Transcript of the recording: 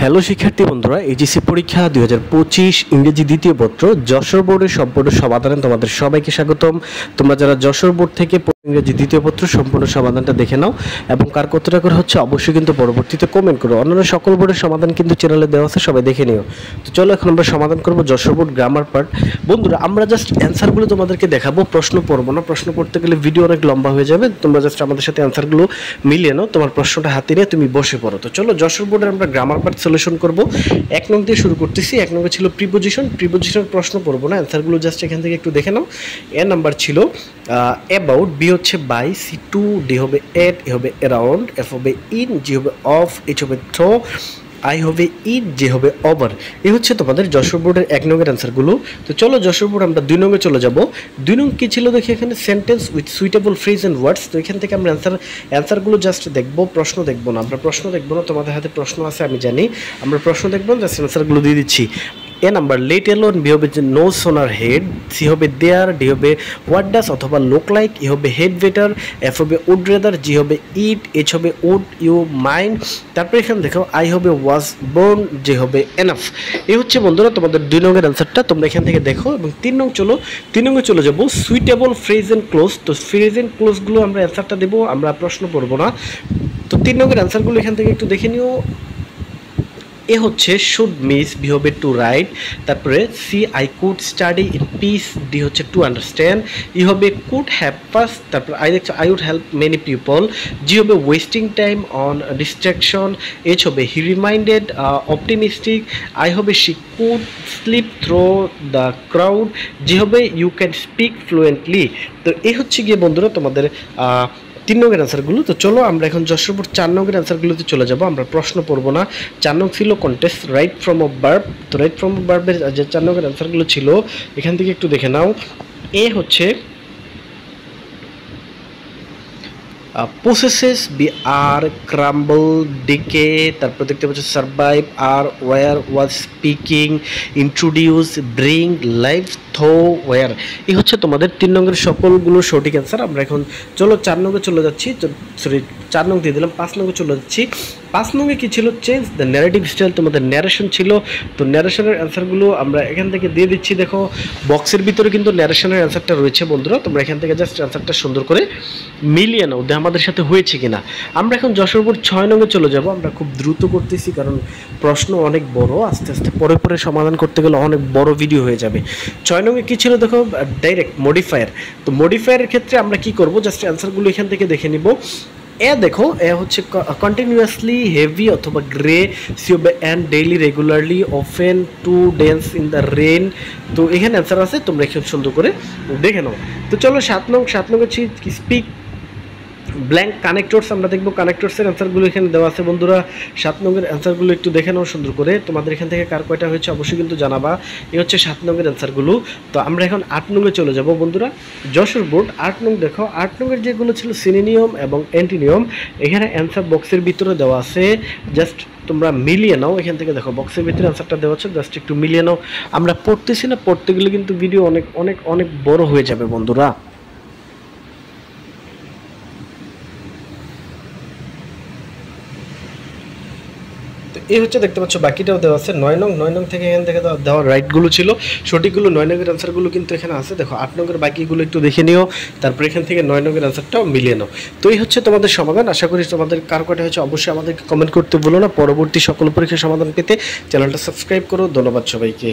Hello শিক্ষার্থী বন্ধুরা, HSC পরীক্ষা 2025 ইংরেজি দ্বিতীয় পত্র যশোর বোর্ডের সম্পূর্ণ সমাধানে তোমাদের সবাইকে স্বাগতম। তোমরা যারা যশোর বোর্ড থেকে ইংরেজি দ্বিতীয় পত্র সম্পূর্ণ সমাধানটা দেখে নাও এবং কার কতটা করে হচ্ছে অবশ্যই কিন্তু পরবর্তীতে কমেন্ট করো। অন্যান্য সকল বোর্ডের সমাধান কিন্তু চ্যানেলে দেওয়া আছে, সবাই দেখে নিও। তো চলো এখন আমরা সমাধান করব যশোর বোর্ড গ্রামার পার্ট। বন্ধুরা, আমরা জাস্ট অ্যান্সারগুলো তোমাদেরকে দেখাবো, প্রশ্ন পড়বো না। প্রশ্ন পড়তে গেলে ভিডিও অনেক লম্বা হয়ে যাবে। তোমরা জাস্ট আমাদের সাথে অ্যান্সারগুলো মিলিয়ে নাও, তোমার প্রশ্নটা হাতে নিয়ে তুমি বসে পড়ো। তো চলো যশোর বোর্ডের আমরা গ্রামার পার্ট সলিউশন করব। 1 নং দিয়ে শুরু করতেছি। 1 নং ছিল প্রিপোজিশন প্রশ্ন পড়বো না, অ্যান্সারগুলো জাস্ট এখান থেকে একটু দেখে নাও। এ নাম্বার ছিল অ্যাবাউট, বি হচ্ছে বাই, সি টু, ডি হবে এট, এ হবে অ্যারাউন্ড, এফ হবে ইন, জি হবে অফ, এইচ হবে থ্রো, আই হবে ইট, যে হবে ওভার। এই হচ্ছে তোমাদের যশোর বোর্ডের 1 নংয়ের অ্যান্সারগুলো। তো চলো যশোর বোর্ড আমরা 2 নংয়ে চলে যাব। 2 নং কী ছিল দেখি এখানে, sentence with suitable phrase and words. তো এখান থেকে আমরা অ্যান্সারগুলো জাস্ট দেখবো, প্রশ্ন দেখবো না। আমরা প্রশ্ন দেখবো না, তোমাদের হাতে প্রশ্ন আছে আমি জানি, আমরা প্রশ্ন দেখবো, জাস্ট অ্যান্সারগুলো দিয়ে দিচ্ছি। A number let alone, B হবে যে nose on her head, C হবে দেয়ার, ডি হবে হোয়াট ডাস অথবা লুক লাইক, ই হবে হেড বেটার, এফ হবে উড রেদার, জি হবে ইট, এইচ হবে উড ইউ মাইন্ড। তারপরে এখানে দেখো আই হবে ওয়াজ বোর্ন, যে হবে এনাফ। এই হচ্ছে বন্ধুরা তোমাদের 2 নংয়ের অ্যান্সারটা, তোমরা এখান থেকে দেখো। এবং 3 নং চলো, 3 নংয়ে চলে যাবো সুইটেবল ফ্রেজ অ্যান্ড ক্লোজ। তো ফ্রেজ অ্যান্ড ক্লোজগুলো আমরা অ্যান্সারটা দেবো, আমরা প্রশ্ন পড়বো না। তো 3 নংয়ের অ্যান্সারগুলো এখান থেকে একটু দেখে নিও। এ হচ্ছে শুড মিস, বি হবে টু রাইট, তারপরে C I could study in peace, D হচ্ছে টু আন্ডারস্ট্যান্ড, ই হবে কুড হ্যাভ পাস, তারপর আই দেখছো I would help many people, G হবে wasting time on distraction, H হবে he reminded optimistic, I হবে she could sleep through the crowd, G হবে you can speak fluently. তো এই হচ্ছে গিয়ে বন্ধুরা তোমাদের 3 নংয়ের অ্যান্সারগুলো। তো চলো আমরা এখন যশোর বোর্ড 4 নংয়ের অ্যান্সারগুলোতে চলে যাব, আমরা প্রশ্ন পড়বো না। 4 নং ছিল contest right from of verb. তো রাইট ফ্রম অফ ভার্বের যে 4 নংয়ের অ্যান্সারগুলো ছিল এখান থেকে একটু দেখে নাও। এ হচ্ছে possesses, বি আর ক্রাম্বল, ডিকে, তারপর দেখতে পাচ্ছ সার্ভাইভ, আর war was speaking, introduce, bring, live, though, war. এই হচ্ছে তোমাদের 3 নংয়ের সকলগুলো সঠিক অ্যান্সার। আমরা এখন চলো 4 নংয়ে চলে যাচ্ছি, সরি 4 নং দিয়ে দিলাম, 5 নংয়ে চলে যাচ্ছি। 5 নংয়ে কী ছিল, চেঞ্জ দ্য ন্যারেটিভ স্টাইল, তোমাদের ন্যারেশন ছিল। তো ন্যারেশনের অ্যান্সারগুলো আমরা এখান থেকে দিয়ে দিচ্ছি। দেখো বক্সের ভিতরে কিন্তু ন্যারেশনের অ্যান্সারটা রয়েছে বন্ধুরা, তোমরা এখান থেকে জাস্ট অ্যান্সারটা সুন্দর করে মিলিয়ে নাও যে আমাদের সাথে হয়েছে কিনা। আমরা এখন যশোর বোর্ড 6 নংয়ে চলে যাব। আমরা খুব দ্রুত করতেছি কারণ প্রশ্ন অনেক বড়, আস্তে আস্তে পরে পরে সমাধান করতে গেলে অনেক বড় ভিডিও হয়ে যাবে। 6 নংয়ে কী ছিল দেখো, ডাইরেক্ট মডিফায়ার। তো মডিফায়ারের ক্ষেত্রে আমরা কি করব, জাস্ট অ্যান্সারগুলো এখান থেকে দেখে নিব। এ দেখো, এ হচ্ছে কন্টিনিউয়াসলি, হেভি অথবা গ্রে, সি হবে and, daily, regularly, often, to dance in the rain. তো এখানে অ্যান্সার আছে, তোমরা একটু সুন্দর করে দেখে নাও। তো চলো 7 নং হচ্ছে স্পিক ব্ল্যাঙ্ক কানেক্টরস। আমরা দেখবো কানেক্টরসের অ্যান্সারগুলো এখানে দেওয়া আছে বন্ধুরা। 7 নংয়ের অ্যান্সারগুলো একটু দেখে নাও সুন্দর করে, তোমাদের এখান থেকে কার কয়টা হয়েছে অবশ্যই কিন্তু জানাবা। এই হচ্ছে 7 নংয়ের অ্যান্সারগুলো। তো আমরা এখন 8 নংয়ে চলে যাব বন্ধুরা। যশোর বোর্ড 8 নং দেখো, 8 নংয়ের যেগুলো ছিল সিনোনিয়াম এবং অ্যান্টিনিয়াম, এখানে অ্যান্সার বক্সের ভিতরে দেওয়া আছে, জাস্ট তোমরা মিলিয়ে নাও। এখান থেকে দেখো বক্সের ভিতরে অ্যান্সারটা দেওয়া আছে, জাস্ট একটু মিলিয়ে নাও। আমরা পড়তেছি না, পড়তে গেলে কিন্তু ভিডিও অনেক অনেক অনেক বড় হয়ে যাবে বন্ধুরা। এই হচ্ছে দেখতে পাচ্ছ বাকিটাও দেওয়া আছে। 9 নং থেকে এখান থেকে দেওয়া রাইটগুলো ছিল সঠিকগুলো, 9 নংয়ের অ্যান্সারগুলো কিন্তু এখানে আছে। দেখো 8 নংয়ের বাকিগুলো একটু দেখে নিও, তারপরে এখান থেকে 9 নংয়ের অ্যান্সারটাও মিলিয়ে নাও। তো এই হচ্ছে তোমাদের সমাধান। আশা করি তোমাদের কার কয়টা হয়েছে অবশ্যই আমাদেরকে কমেন্ট করতে ভুলো না। পরবর্তী সকল পরীক্ষার সমাধান পেতে চ্যানেলটা সাবস্ক্রাইব করো। ধন্যবাদ সবাইকে।